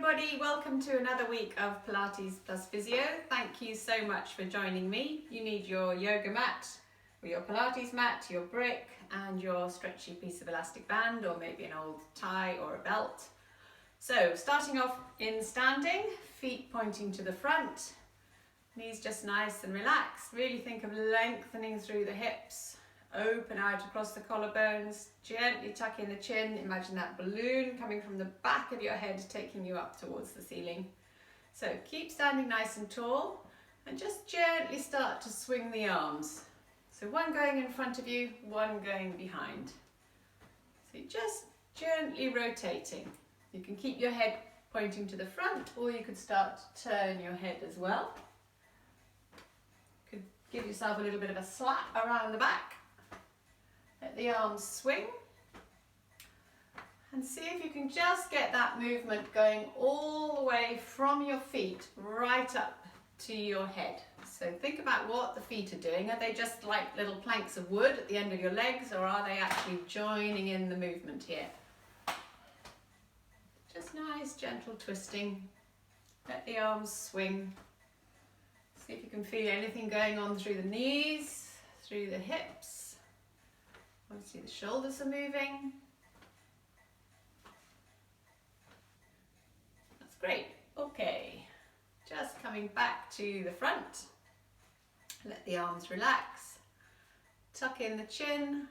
everybody, welcome to another week of Pilates plus Physio. Thank you so much for joining me. You need your yoga mat or your Pilates mat, your brick and your stretchy piece of elastic band or maybe an old tie or a belt. So starting off in standing, feet pointing to the front, knees just nice and relaxed. Really think of lengthening through the hips. Open out across the collarbones, gently tuck in the chin. Imagine that balloon coming from the back of your head, taking you up towards the ceiling. So keep standing nice and tall and just gently start to swing the arms. So one going in front of you, one going behind. So just gently rotating. You can keep your head pointing to the front or you could start to turn your head as well. Could give yourself a little bit of a slap around the back. Let the arms swing and see if you can just get that movement going all the way from your feet right up to your head. So think about what the feet are doing. Are they just like little planks of wood at the end of your legs, or are they actually joining in the movement here? Just nice gentle twisting. Let the arms swing. See if you can feel anything going on through the knees, through the hips. See the shoulders are moving. That's great. Okay, just coming back to the front. Let the arms relax. Tuck in the chin.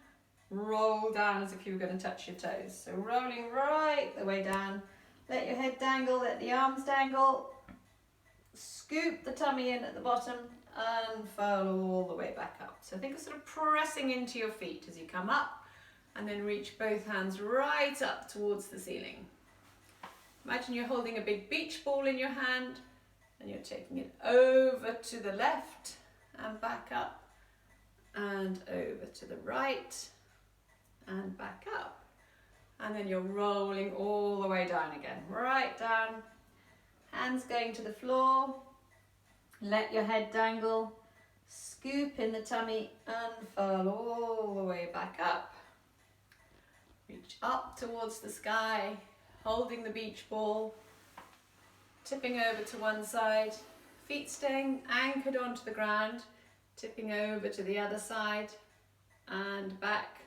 Roll down as if you were going to touch your toes. So rolling right the way down. Let your head dangle, let the arms dangle. Scoop the tummy in at the bottom. Unfurl all the way back up. So think of sort of pressing into your feet as you come up and then reach both hands right up towards the ceiling. Imagine you're holding a big beach ball in your hand and you're taking it over to the left and back up and over to the right and back up. And then you're rolling all the way down again, right down, hands going to the floor. Let your head dangle, scoop in the tummy, unfurl all the way back up. Reach up towards the sky, holding the beach ball, tipping over to one side, feet staying anchored onto the ground, tipping over to the other side and back.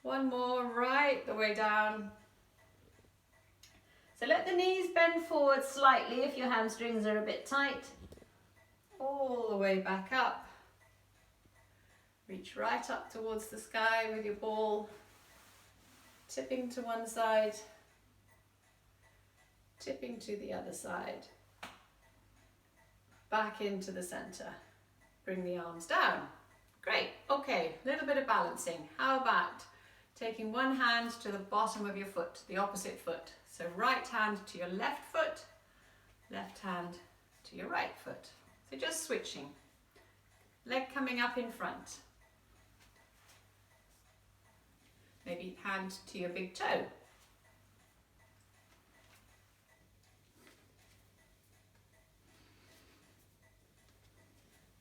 One more, right the way down. So let the knees bend forward slightly if your hamstrings are a bit tight. All the way back up. Reach right up towards the sky with your ball, tipping to one side, tipping to the other side, back into the center. Bring the arms down. Great, okay, a little bit of balancing. How about taking one hand to the bottom of your foot, the opposite foot. So right hand to your left foot, left hand to your right foot. So just switching, leg coming up in front. Maybe hand to your big toe.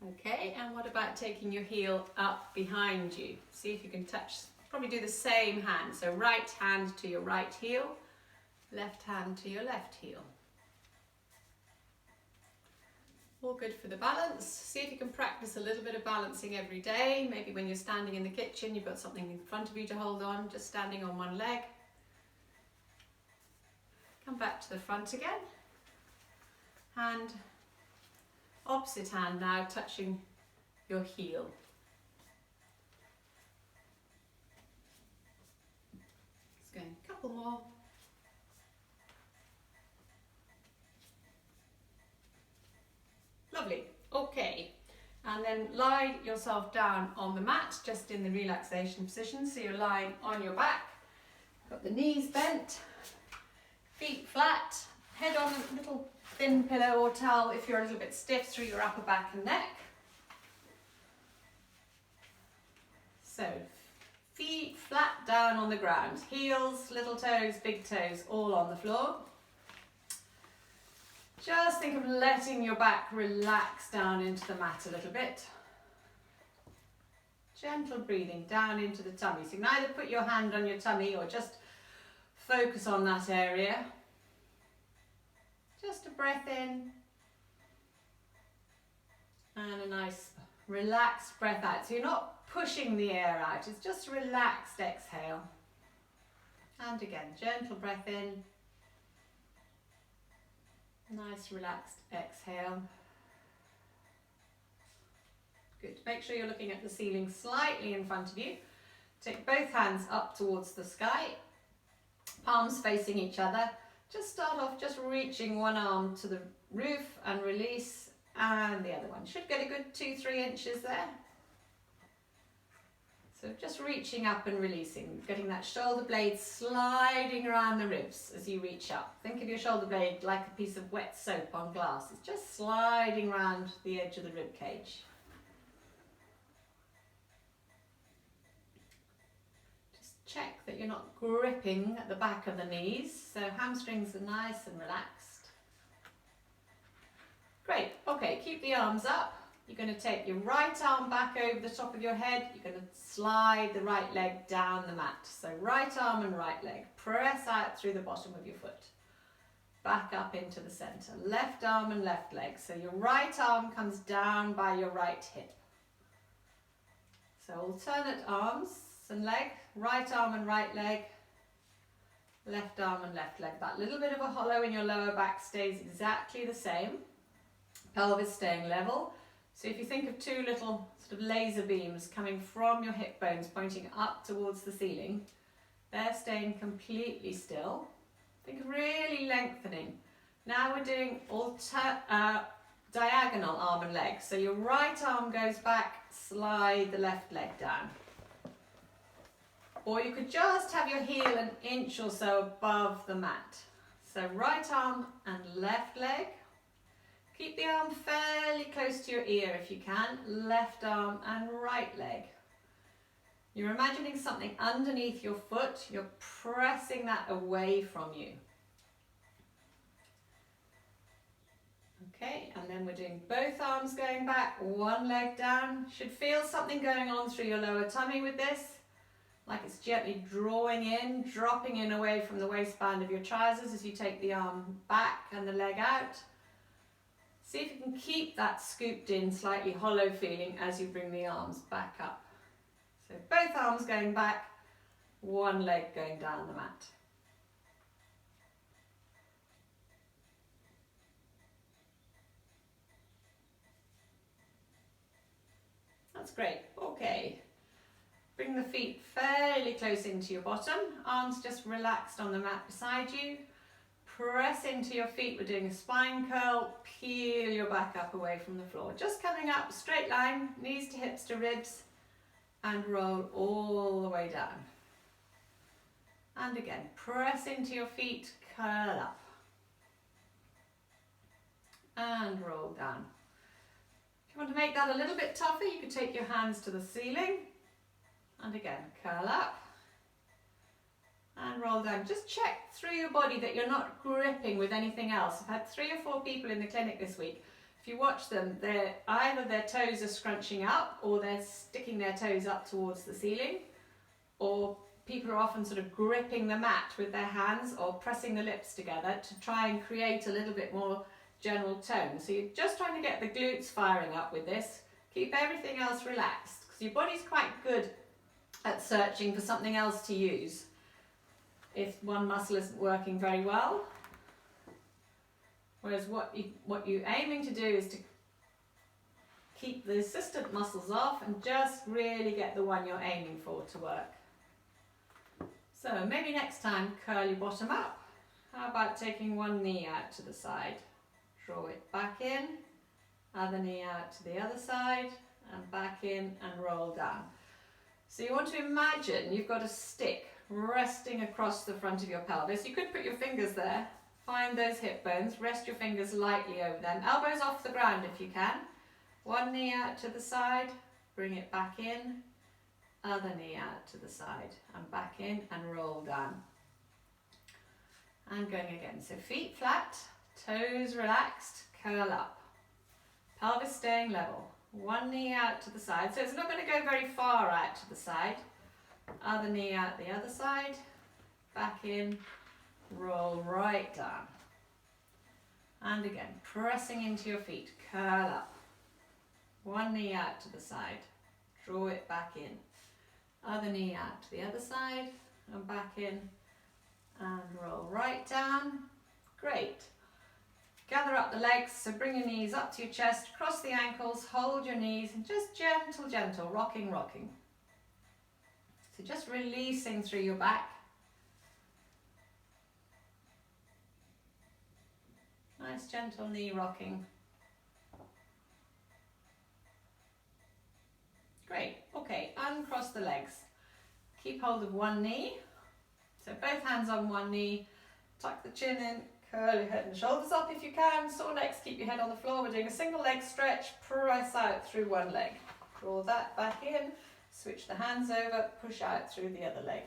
Okay, and what about taking your heel up behind you? See if you can touch, probably do the same hand. So right hand to your right heel, left hand to your left heel. All good for the balance. See if you can practice a little bit of balancing every day. Maybe when you're standing in the kitchen, you've got something in front of you to hold on, just standing on one leg. Come back to the front again. Hand, opposite hand now touching your heel. Just going a couple more. Lovely, okay, and then lie yourself down on the mat, just in the relaxation position. So you're lying on your back, got the knees bent, feet flat, head on a little thin pillow or towel if you're a little bit stiff through your upper back and neck. So feet flat down on the ground, heels, little toes, big toes, all on the floor. Just think of letting your back relax down into the mat a little bit. Gentle breathing down into the tummy. So you can either put your hand on your tummy or just focus on that area. Just a breath in and a nice relaxed breath out. So you're not pushing the air out, it's just relaxed exhale. And again, gentle breath in, nice relaxed exhale. Good. Make sure you're looking at the ceiling slightly in front of you. Take both hands up towards the sky, palms facing each other. Just start off just reaching one arm to the roof and release, and the other one. Should get a good 2-3 inches there. So just reaching up and releasing, getting that shoulder blade sliding around the ribs as you reach up. Think of your shoulder blade like a piece of wet soap on glass. It's just sliding around the edge of the rib cage. Just check that you're not gripping at the back of the knees, so hamstrings are nice and relaxed. Great, okay, keep the arms up. You're going to take your right arm back over the top of your head. You're going to slide the right leg down the mat. So right arm and right leg. Press out through the bottom of your foot. Back up into the center. Left arm and left leg. So your right arm comes down by your right hip. So alternate arms and leg. Right arm and right leg. Left arm and left leg. That little bit of a hollow in your lower back stays exactly the same. Pelvis staying level. So if you think of two little sort of laser beams coming from your hip bones pointing up towards the ceiling, they're staying completely still. Think of really lengthening. Now we're doing diagonal arm and leg. So your right arm goes back, slide the left leg down. Or you could just have your heel an inch or so above the mat. So right arm and left leg. Keep the arm fairly close to your ear if you can, left arm and right leg. You're imagining something underneath your foot, you're pressing that away from you. Okay, and then we're doing both arms going back, one leg down. Should feel something going on through your lower tummy with this, like it's gently drawing in, dropping in away from the waistband of your trousers as you take the arm back and the leg out. See if you can keep that scooped in, slightly hollow feeling as you bring the arms back up. So both arms going back, one leg going down the mat. That's great. Okay. Bring the feet fairly close into your bottom, arms just relaxed on the mat beside you. Press into your feet, we're doing a spine curl, peel your back up away from the floor. Just coming up, straight line, knees to hips to ribs, and roll all the way down. And again, press into your feet, curl up. And roll down. If you want to make that a little bit tougher, you could take your hands to the ceiling. And again, curl up. And roll down. Just check through your body that you're not gripping with anything else. I've had 3 or 4 people in the clinic this week. If you watch them, either their toes are scrunching up or they're sticking their toes up towards the ceiling, or people are often sort of gripping the mat with their hands or pressing the lips together to try and create a little bit more general tone. So you're just trying to get the glutes firing up with this. Keep everything else relaxed because your body's quite good at searching for something else to use if one muscle isn't working very well. Whereas what you're aiming to do is to keep the assistant muscles off and just really get the one you're aiming for to work. So maybe next time curl your bottom up. How about taking one knee out to the side? Draw it back in, other knee out to the other side and back in and roll down. So you want to imagine you've got a stick resting across the front of your pelvis. You could put your fingers there, find those hip bones, rest your fingers lightly over them, elbows off the ground if you can. One knee out to the side, bring it back in, other knee out to the side and back in and roll down. And going again, so feet flat, toes relaxed, curl up, pelvis staying level. One knee out to the side, so it's not going to go very far out to the side. Other knee out the other side, back in, roll right down. And again, pressing into your feet, curl up. One knee out to the side, draw it back in. Other knee out to the other side and back in, and roll right down. Great. Gather up the legs, so bring your knees up to your chest, cross the ankles, hold your knees, and just gentle, gentle, rocking, rocking. So just releasing through your back. Nice gentle knee rocking. Great, okay, uncross the legs. Keep hold of one knee. So both hands on one knee, tuck the chin in, curl your head and shoulders up if you can. Sore necks, keep your head on the floor. We're doing a single leg stretch, press out through one leg. Draw that back in, switch the hands over, push out through the other leg.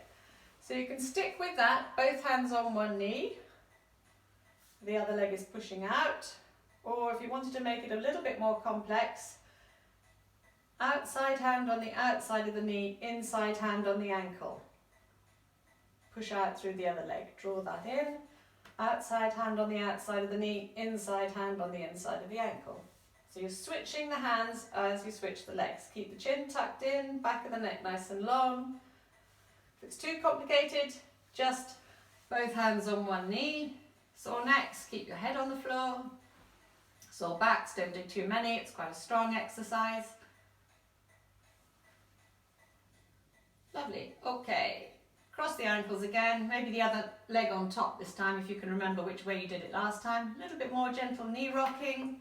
So you can stick with that, both hands on one knee. The other leg is pushing out. Or if you wanted to make it a little bit more complex, outside hand on the outside of the knee, inside hand on the ankle. Push out through the other leg, draw that in. Outside hand on the outside of the knee, inside hand on the inside of the ankle. So you're switching the hands as you switch the legs. Keep the chin tucked in, back of the neck nice and long. If it's too complicated, just both hands on one knee. Sore necks, keep your head on the floor. Sore backs, don't do too many, it's quite a strong exercise. Lovely, okay. Cross the ankles again, maybe the other leg on top this time if you can remember which way you did it last time. A little bit more gentle knee rocking.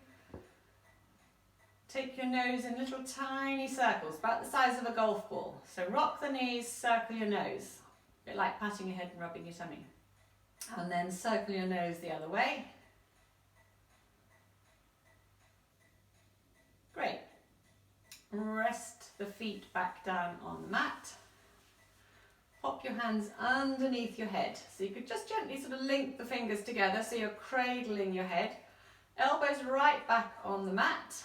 Take your nose in little tiny circles, about the size of a golf ball. So rock the knees, circle your nose. A bit like patting your head and rubbing your tummy. And then circle your nose the other way. Great. Rest the feet back down on the mat. Pop your hands underneath your head. So you could just gently sort of link the fingers together so you're cradling your head. Elbows right back on the mat.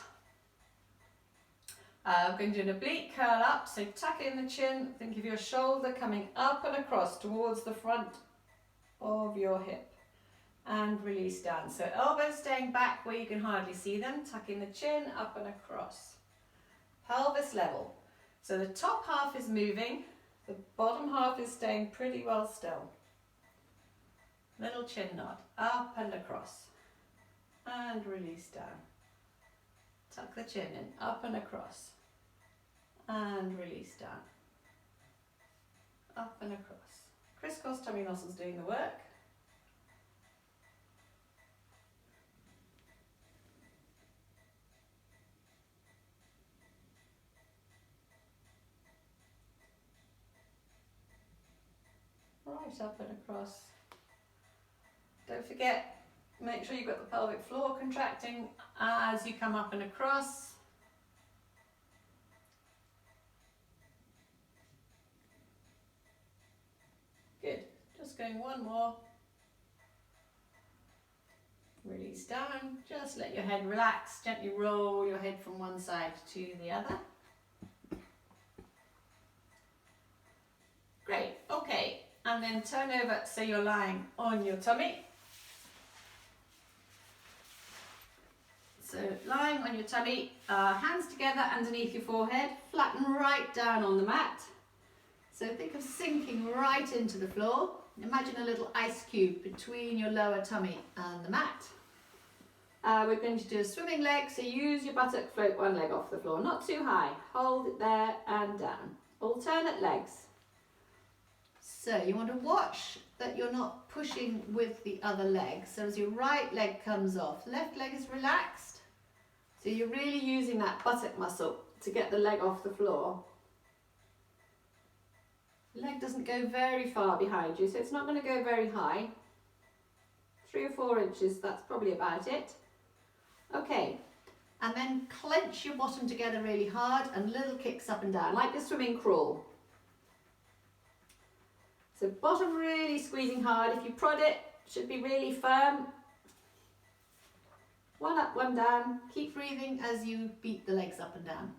We're going to do an oblique curl up. So tuck in the chin. Think of your shoulder coming up and across towards the front of your hip. And release down. So elbows staying back where you can hardly see them. Tuck in the chin, up and across. Pelvis level. So the top half is moving. The bottom half is staying pretty well still. Little chin nod, up and across. And release down. Tuck the chin in, up and across. And release down. Up and across. Crisscross tummy muscles doing the work. Right up and across. Don't forget, make sure you've got the pelvic floor contracting as you come up and across. Good. Just going one more. Release down. Just let your head relax. Gently roll your head from one side to the other. Great. Okay. And then turn over so you're lying on your tummy. So lying on your tummy, hands together underneath your forehead, flatten right down on the mat. So think of sinking right into the floor. Imagine a little ice cube between your lower tummy and the mat. We're going to do a swimming leg, so use your buttock, float one leg off the floor, not too high. Hold it there and down. Alternate legs. So you want to watch that you're not pushing with the other leg. So as your right leg comes off, left leg is relaxed. So you're really using that buttock muscle to get the leg off the floor. The leg doesn't go very far behind you, so it's not going to go very high. 3 or 4 inches, that's probably about it. Okay, and then clench your bottom together really hard and little kicks up and down, like a swimming crawl. So bottom really squeezing hard. If you prod it, it should be really firm. One up, one down. Keep breathing as you beat the legs up and down.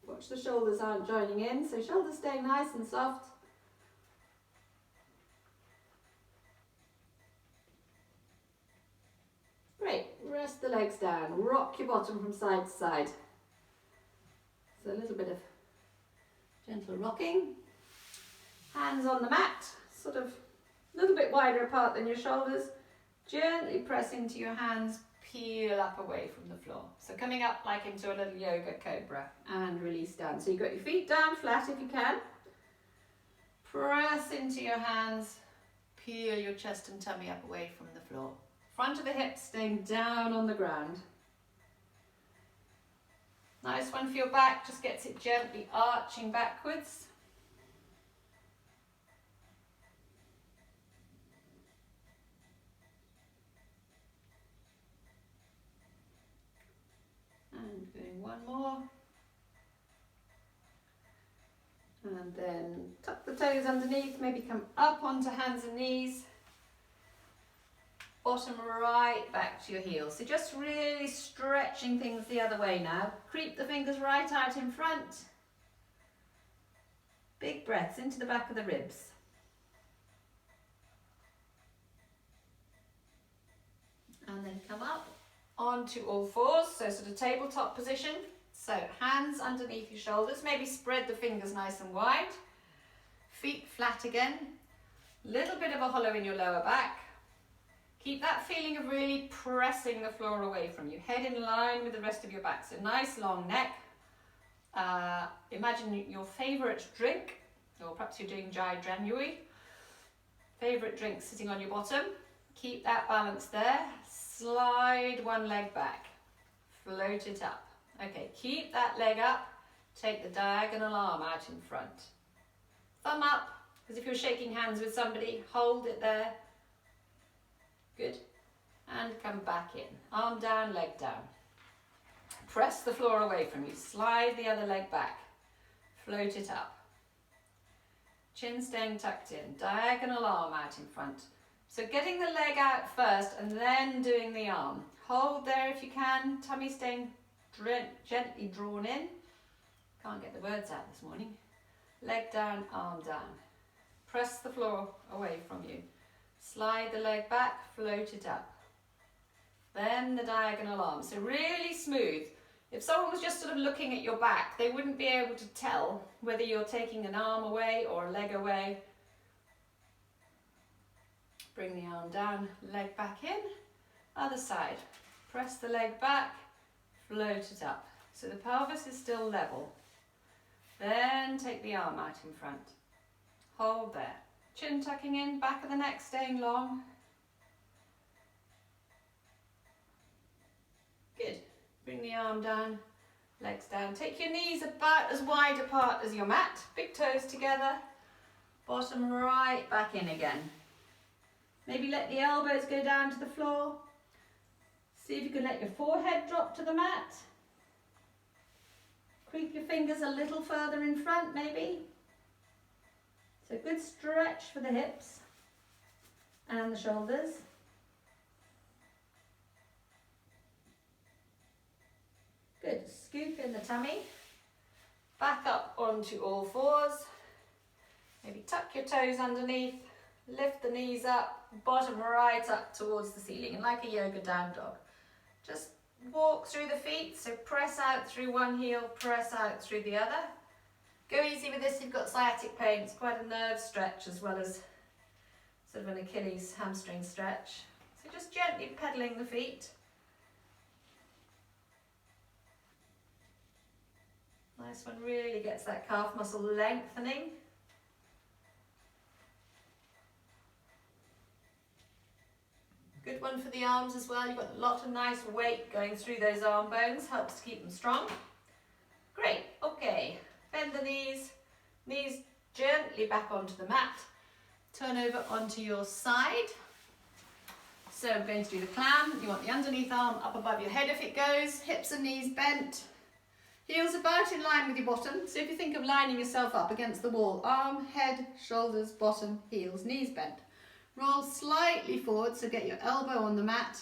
Watch the shoulders aren't joining in, so shoulders staying nice and soft. Press the legs down, rock your bottom from side to side. So a little bit of gentle rocking. Hands on the mat, sort of a little bit wider apart than your shoulders. Gently press into your hands, peel up away from the floor. So coming up like into a little yoga cobra and release down. So you've got your feet down flat if you can. Press into your hands, peel your chest and tummy up away from the floor. Front of the hips staying down on the ground. Nice one for your back, just gets it gently arching backwards. And doing one more. And then tuck the toes underneath, maybe come up onto hands and knees. Bottom right back to your heels. So just really stretching things the other way now. Creep the fingers right out in front. Big breaths into the back of the ribs. And then come up onto all fours, so sort of tabletop position. So hands underneath your shoulders, maybe spread the fingers nice and wide. Feet flat again. Little bit of a hollow in your lower back. Keep that feeling of really pressing the floor away from you. Head in line with the rest of your back. So nice long neck. Imagine your favourite drink, or perhaps you're doing dry January. Favourite drink sitting on your bottom. Keep that balance there. Slide one leg back. Float it up. Okay, keep that leg up. Take the diagonal arm out in front. Thumb up, as if you're shaking hands with somebody. Hold it there. Good. And come back in. Arm down, leg down. Press the floor away from you. Slide the other leg back. Float it up. Chin staying tucked in. Diagonal arm out in front. So getting the leg out first and then doing the arm. Hold there if you can. Tummy staying gently drawn in. Can't get the words out this morning. Leg down, arm down. Press the floor away from you. Slide the leg back, float it up. Then the diagonal arm. So really smooth. If someone was just sort of looking at your back, they wouldn't be able to tell whether you're taking an arm away or a leg away. Bring the arm down, leg back in. Other side. Press the leg back, float it up. So the pelvis is still level. Then take the arm out in front. Hold there. Chin tucking in, back of the neck staying long. Good. Bring the arm down, legs down. Take your knees about as wide apart as your mat. Big toes together. Bottom right back in again. Maybe let the elbows go down to the floor. See if you can let your forehead drop to the mat. Creep your fingers a little further in front maybe. So good stretch for the hips and the shoulders. Good, scoop in the tummy. Back up onto all fours. Maybe tuck your toes underneath. Lift the knees up, bottom right up towards the ceiling, and like a yoga down dog. Just walk through the feet, so press out through one heel, press out through the other. Go easy with this if you've got sciatic pain. It's quite a nerve stretch as well as sort of an Achilles hamstring stretch. So just gently pedaling the feet. Nice one, really gets that calf muscle lengthening. Good one for the arms as well. You've got a lot of nice weight going through those arm bones. Helps to keep them strong. Great, okay. Bend the knees, knees gently back onto the mat. Turn over onto your side. So I'm going to do the clam. You want the underneath arm up above your head if it goes. Hips and knees bent. Heels about in line with your bottom. So if you think of lining yourself up against the wall, arm, head, shoulders, bottom, heels, knees bent. Roll slightly forward, so get your elbow on the mat.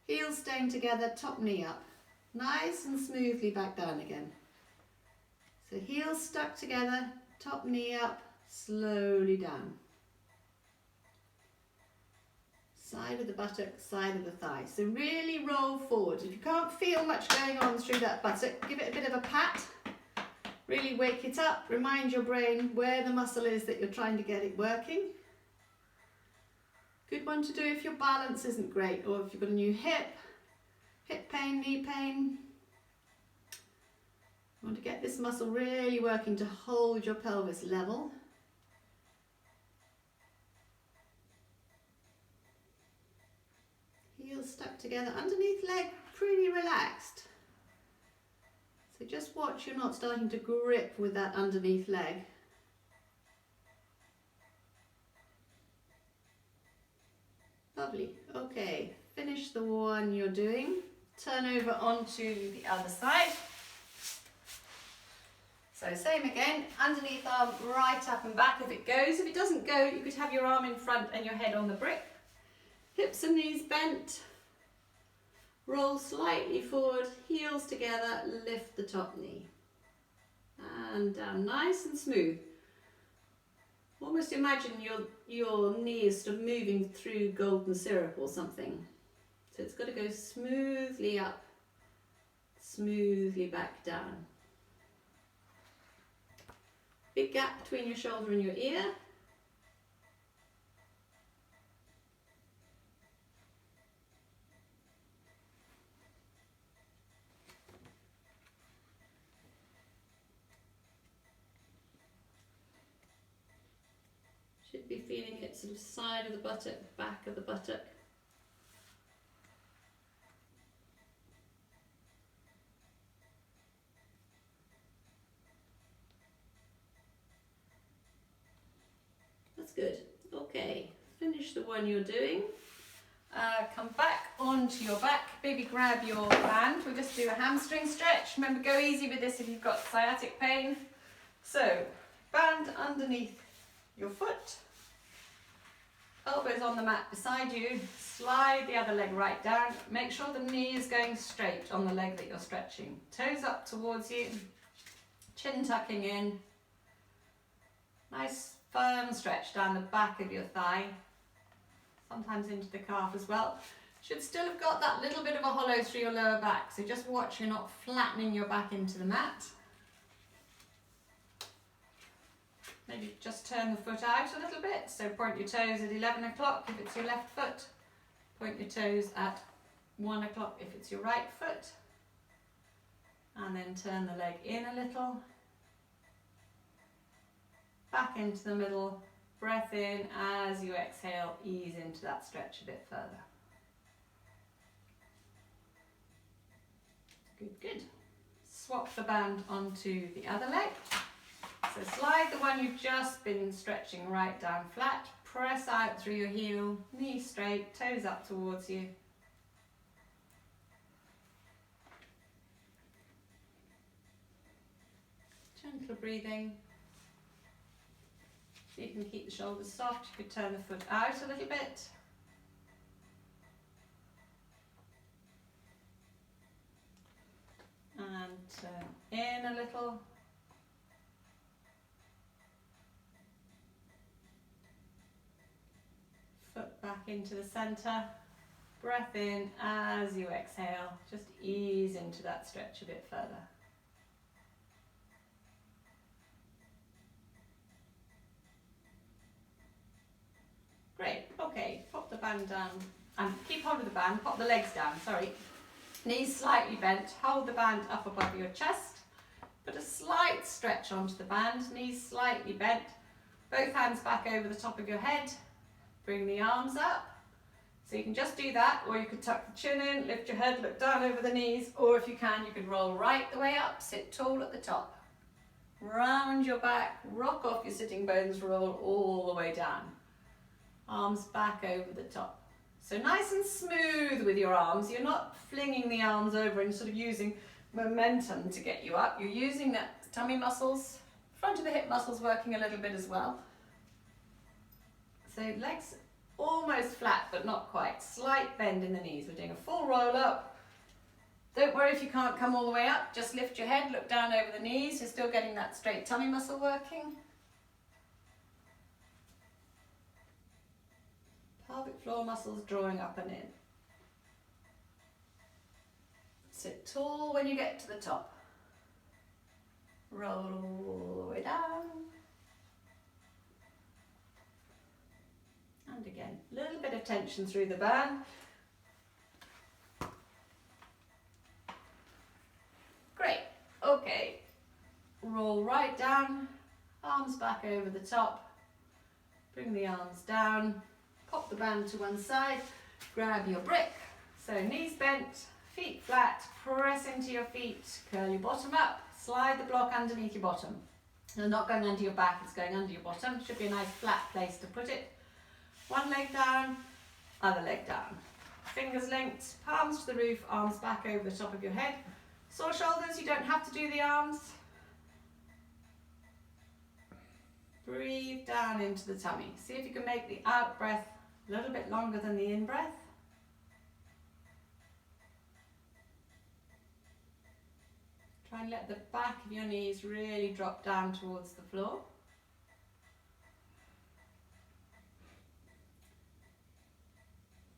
Heels staying together, top knee up. Nice and smoothly back down again. So heels stuck together, top knee up, slowly down. Side of the buttock, side of the thigh. So really roll forward. If you can't feel much going on through that buttock, give it a bit of a pat. Really wake it up. Remind your brain where the muscle is that you're trying to get it working. Good one to do if your balance isn't great, or if you've got a new hip pain, knee pain. You want to get this muscle really working to hold your pelvis level. Heels stuck together, underneath leg pretty relaxed. So just watch you're not starting to grip with that underneath leg. Lovely. Okay, finish the one you're doing. Turn over onto the other side. So same again, underneath arm right up and back if it goes. If it doesn't go, you could have your arm in front and your head on the brick. Hips and knees bent. Roll slightly forward, heels together, lift the top knee. And down, nice and smooth. Almost imagine your knee is sort of moving through golden syrup or something. So it's got to go smoothly up, smoothly back down. Big gap between your shoulder and your ear. Should be feeling it sort of side of the buttock, back of the buttock. That's good. Okay, finish the one you're doing. Come back onto your back. Maybe grab your band. We'll just do a hamstring stretch. Remember, go easy with this if you've got sciatic pain. So, band underneath your foot. Elbows on the mat beside you. Slide the other leg right down. Make sure the knee is going straight on the leg that you're stretching. Toes up towards you. Chin tucking in. Nice firm stretch down the back of your thigh. Sometimes into the calf as well. Should still have got that little bit of a hollow through your lower back. So just watch you're not flattening your back into the mat. Maybe just turn the foot out a little bit. So point your toes at 11 o'clock if it's your left foot. Point your toes at 1 o'clock if it's your right foot. And then turn the leg in a little. Back into the middle. Breath in as you exhale. Ease into that stretch a bit further. Good, good. Swap the band onto the other leg. So slide the one you've just been stretching right down flat. Press out through your heel, knee straight, toes up towards you. Gentle breathing. So you can keep the shoulders soft. You could turn the foot out a little bit. And turn in a little. Foot back into the center. Breath in as you exhale. Just ease into that stretch a bit further. Great, okay, pop the band down and keep hold of the band, pop the legs down, sorry. Knees slightly bent, hold the band up above your chest. Put a slight stretch onto the band, knees slightly bent. Both hands back over the top of your head. Bring the arms up. So you can just do that, or you could tuck the chin in, lift your head, look down over the knees, or if you can, you could roll right the way up, sit tall at the top. Round your back, rock off your sitting bones, roll all the way down. Arms back over the top. So nice and smooth with your arms. You're not flinging the arms over and sort of using momentum to get you up. You're using that tummy muscles, front of the hip muscles working a little bit as well. So legs almost flat, but not quite. Slight bend in the knees. We're doing a full roll up. Don't worry if you can't come all the way up. Just lift your head, look down over the knees. You're still getting that straight tummy muscle working. pelvic floor muscles drawing up and in. Sit tall when you get to the top. Roll all the way down. And again, a little bit of tension through the band. Great, okay. Roll right down, arms back over the top. Bring the arms down, pop the band to one side, grab your brick. So knees bent, feet flat, press into your feet, curl your bottom up, slide the block underneath your bottom. And not going under your back, it's going under your bottom. Should be a nice flat place to put it. One leg down, other leg down. Fingers linked, palms to the roof, arms back over the top of your head. Sore shoulders, you don't have to do the arms. Breathe down into the tummy. See if you can make the out breath a little bit longer than the in breath. Try and let the back of your knees really drop down towards the floor.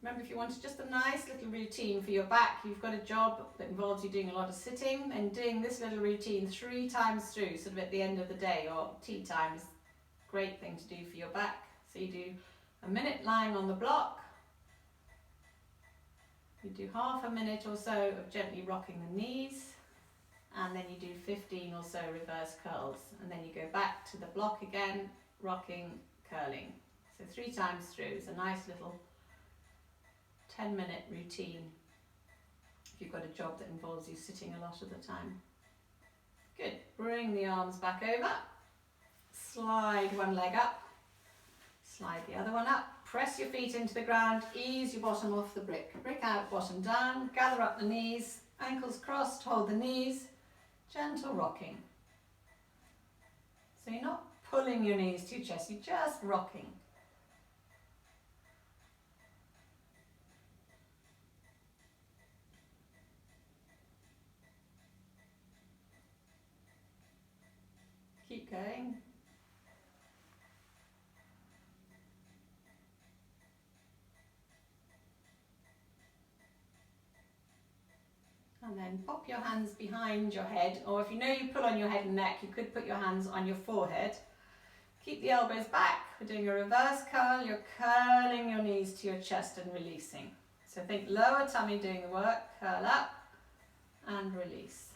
Remember, if you wanted just a nice little routine for your back, you've got a job that involves you doing a lot of sitting, and doing this little routine 3 times through, sort of at the end of the day or tea time, is a great thing to do for your back. So you do a minute lying on the block, you do half a minute or so of gently rocking the knees, and then you do 15 or so reverse curls, and then you go back to the block again, rocking, curling. So 3 times through is a nice little 10-minute routine if you've got a job that involves you sitting a lot of the time. Good. Bring the arms back over, slide one leg up, slide the other one up, press your feet into the ground, ease your bottom off the brick. Brick out, bottom down, gather up the knees, ankles crossed, hold the knees, gentle rocking. So you're not pulling your knees to your chest, you're just rocking. Keep going. And then pop your hands behind your head, or if you know you pull on your head and neck, you could put your hands on your forehead. Keep the elbows back. We're doing a reverse curl. You're curling your knees to your chest and releasing. So think lower tummy doing the work, curl up and release.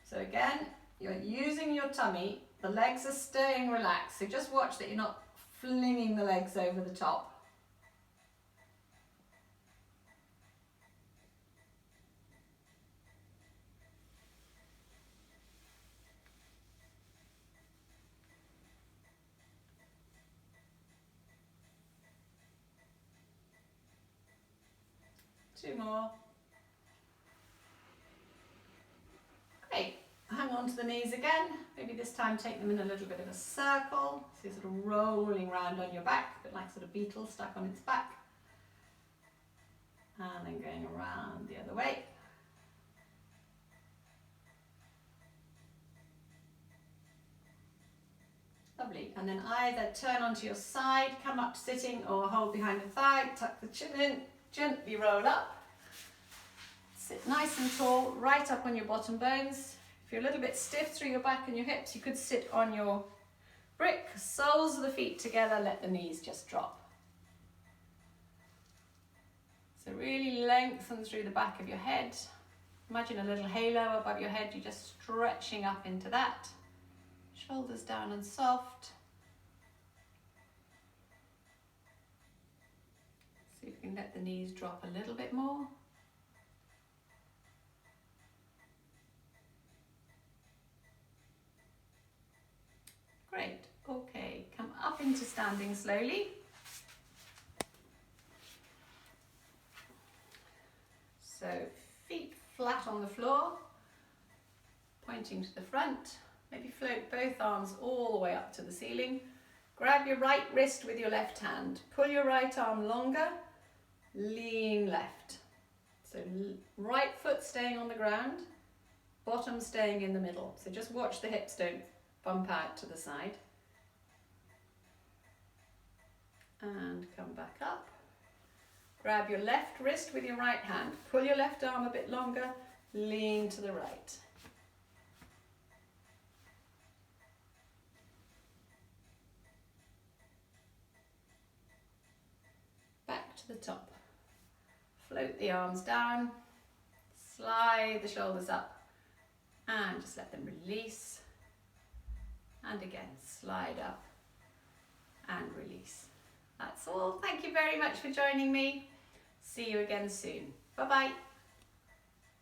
So again, you're using your tummy, the legs are staying relaxed, so just watch that you're not flinging the legs over the top. Two more. Great. Hang on to the knees again. Maybe this time take them in a little bit of a circle. So you're sort of rolling round on your back, a bit like sort of beetle stuck on its back. And then going around the other way. Lovely. And then either turn onto your side, come up to sitting, or hold behind the thigh, tuck the chin in, gently roll up. Sit nice and tall, right up on your bottom bones. If you're a little bit stiff through your back and your hips, you could sit on your brick, soles of the feet together, let the knees just drop. So really lengthen through the back of your head. Imagine a little halo above your head, you're just stretching up into that. Shoulders down and soft. See if you can let the knees drop a little bit more. Great, okay, come up into standing slowly. So feet flat on the floor, pointing to the front. Maybe float both arms all the way up to the ceiling. Grab your right wrist with your left hand. Pull your right arm longer, lean left. So right foot staying on the ground, bottom staying in the middle. So just watch the hips don't bump out to the side. and come back up. Grab your left wrist with your right hand. Pull your left arm a bit longer, lean to the right. Back to the top. Float the arms down, slide the shoulders up, and just let them release. And again, slide up and release. That's all. Thank you very much for joining me. See you again soon. Bye-bye.